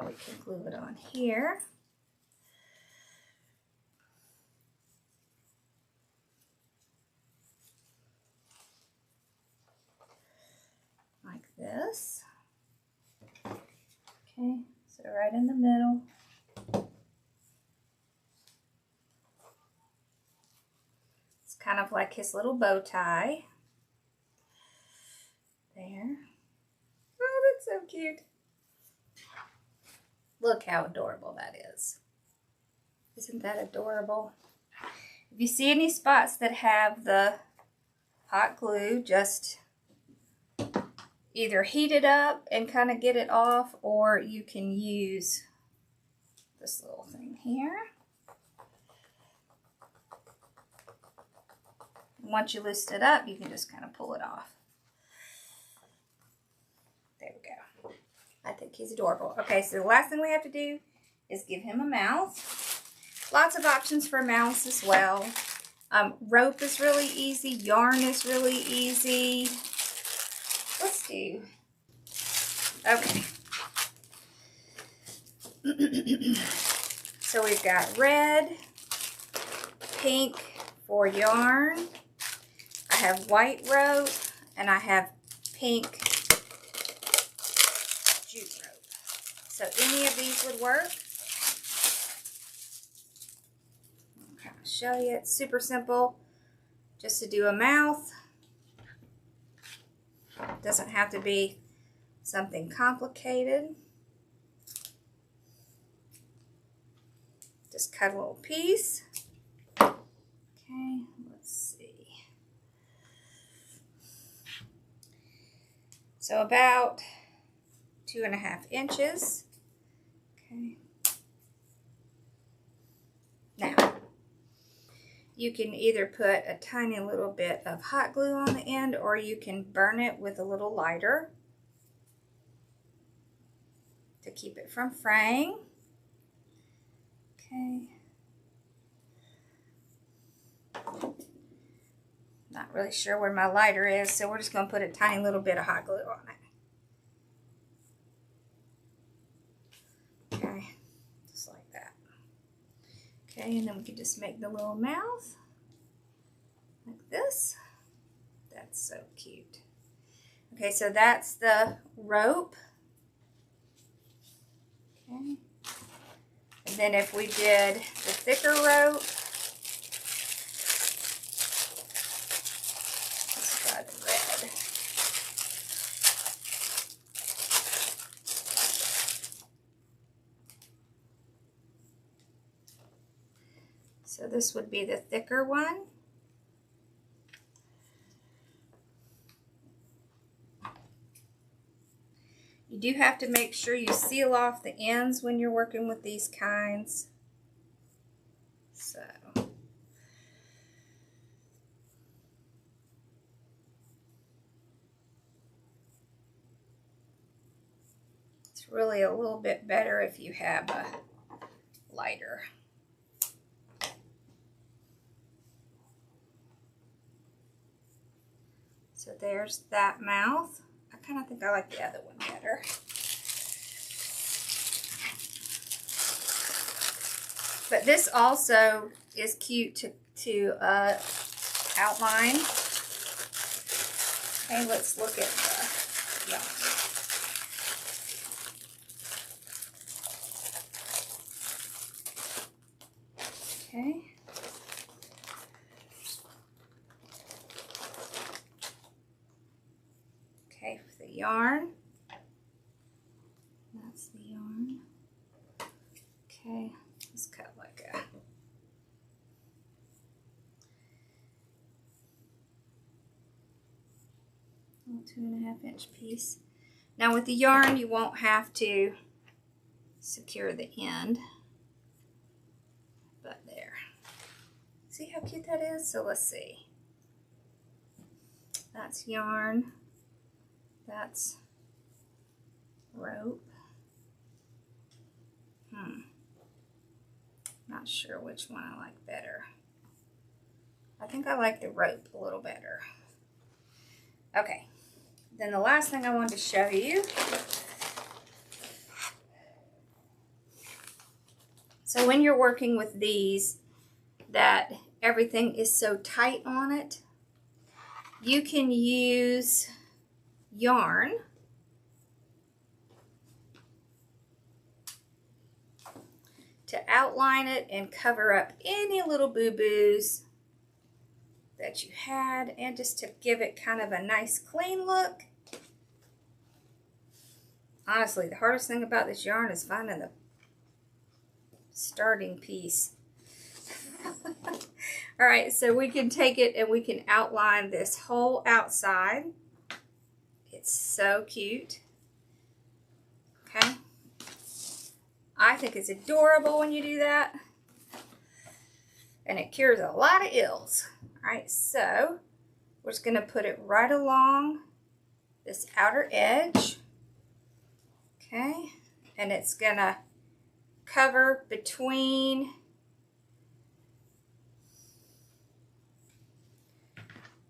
we can glue it on here. Like this. Okay, so right in the middle. It's kind of like his little bow tie. There. Oh, that's so cute. Look how adorable that is. Isn't that adorable? If you see any spots that have the hot glue, just either heat it up and kind of get it off, or you can use this little thing here. Once you loosen it up, you can just kind of pull it off. There we go. I think he's adorable. Okay, so the last thing we have to do is give him a mouth. Lots of options for mouths as well. Rope is really easy. Yarn is really easy. Let's to, okay. So we've got red, pink for yarn. I have white rope, and I have pink jute rope. So any of these would work. I'll kind of show you. It's super simple. Just to do a mouth. Doesn't have to be something complicated. Just cut a little piece. Okay, let's see. So about 2.5 inches. Okay. Now, you can either put a tiny little bit of hot glue on the end, or you can burn it with a little lighter to keep it from fraying. Okay. Not really sure where my lighter is, so we're just going to put a tiny little bit of hot glue on it. Okay, just like that. Okay, and then we can just make the little mouth like this. That's so cute. Okay, so that's the rope. Okay. And then if we did the thicker rope, let's try the red. So this would be the thicker one. You do have to make sure you seal off the ends when you're working with these kinds. So, it's really a little bit better if you have a lighter. So there's that mouth. I kind of think I like the other one better. But this also is cute to outline. Okay, let's look at the yarn. Okay. Okay, for the yarn. That's the yarn. Okay, let's cut like a 2.5 inch piece. Now with the yarn, you won't have to secure the end, but there. See how cute that is? So let's see. That's yarn. That's rope. Not sure which one I like better. I think I like the rope a little better. Okay, then the last thing I wanted to show you. So when you're working with these, that everything is so tight on it, you can use yarn to outline it and cover up any little boo-boos that you had, and just to give it kind of a nice clean look. Honestly, the hardest thing about this yarn is finding the starting piece. All right, so we can take it and we can outline this whole outside. It's so cute. Okay. I think it's adorable when you do that. And it cures a lot of ills. All right, so we're just going to put it right along this outer edge. Okay, and it's going to cover between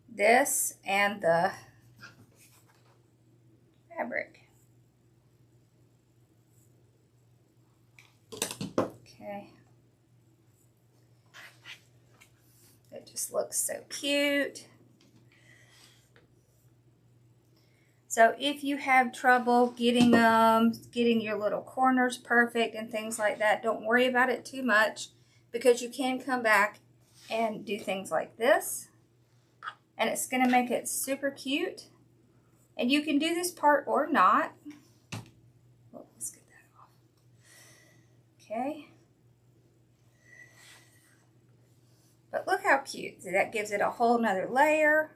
this and the fabric. Okay. It just looks so cute. So if you have trouble getting your little corners perfect and things like that, don't worry about it too much, because you can come back and do things like this, and it's going to make it super cute. And you can do this part or not. Oh, let's get that off. Okay. But look how cute. So that gives it a whole nother layer.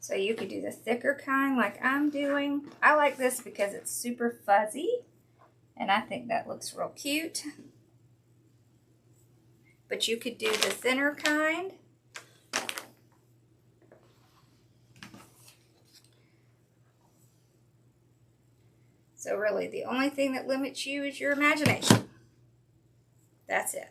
So you could do the thicker kind like I'm doing. I like this because it's super fuzzy, and I think that looks real cute. But you could do the thinner kind. So really the only thing that limits you is your imagination. That's it.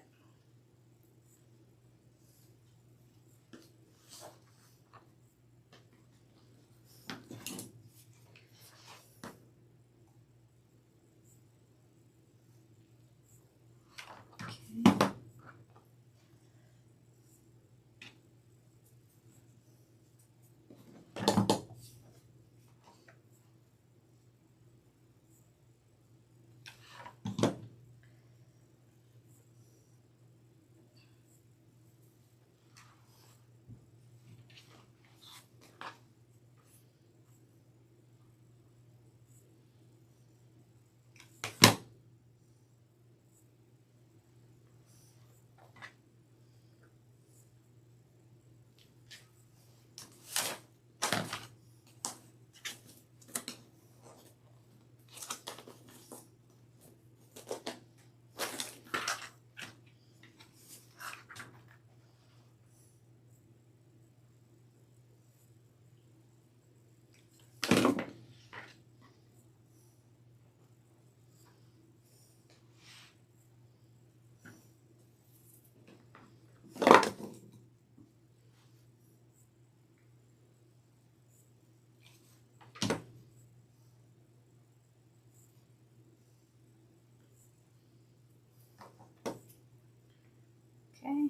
Okay,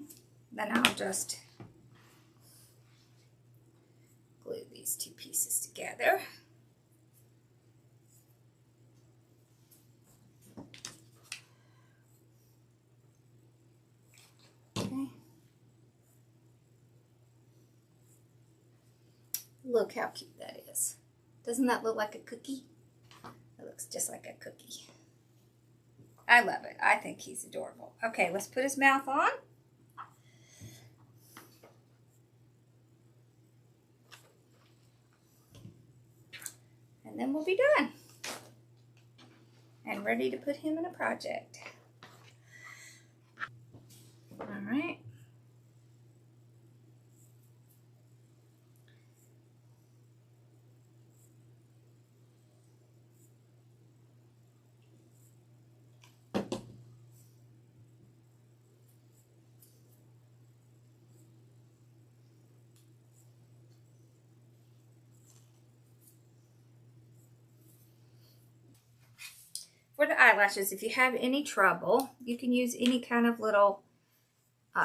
then I'll just glue these two pieces together. Okay. Look how cute that is. Doesn't that look like a cookie? It looks just like a cookie. I love it. I think he's adorable. Okay, let's put his mouth on. And then we'll be done. And ready to put him in a project. All right. For the eyelashes, if you have any trouble, you can use any kind of little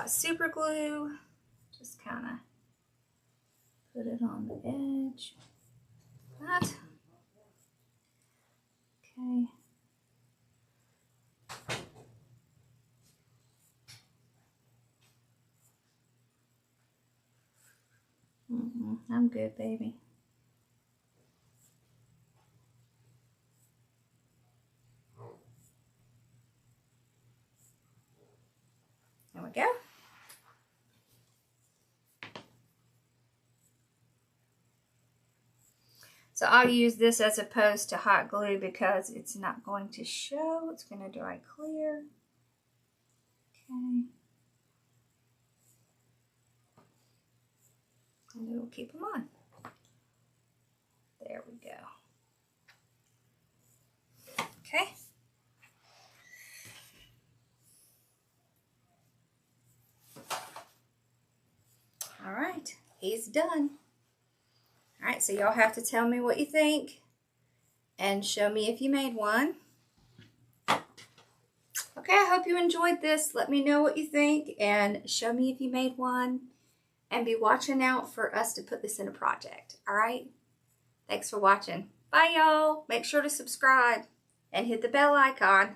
super glue. Just kind of put it on the edge. That. Okay. I'm good, baby. There we go. So I'll use this as opposed to hot glue because it's not going to show. It's going to dry clear. Okay. and it will keep them on. There we go. Okay. All right, he's done. All right, so y'all have to tell me what you think and show me if you made one. Okay, I hope you enjoyed this. Let me know what you think and show me if you made one. And be watching out for us to put this in a project, all right? Thanks for watching. Bye, y'all. Make sure to subscribe and hit the bell icon.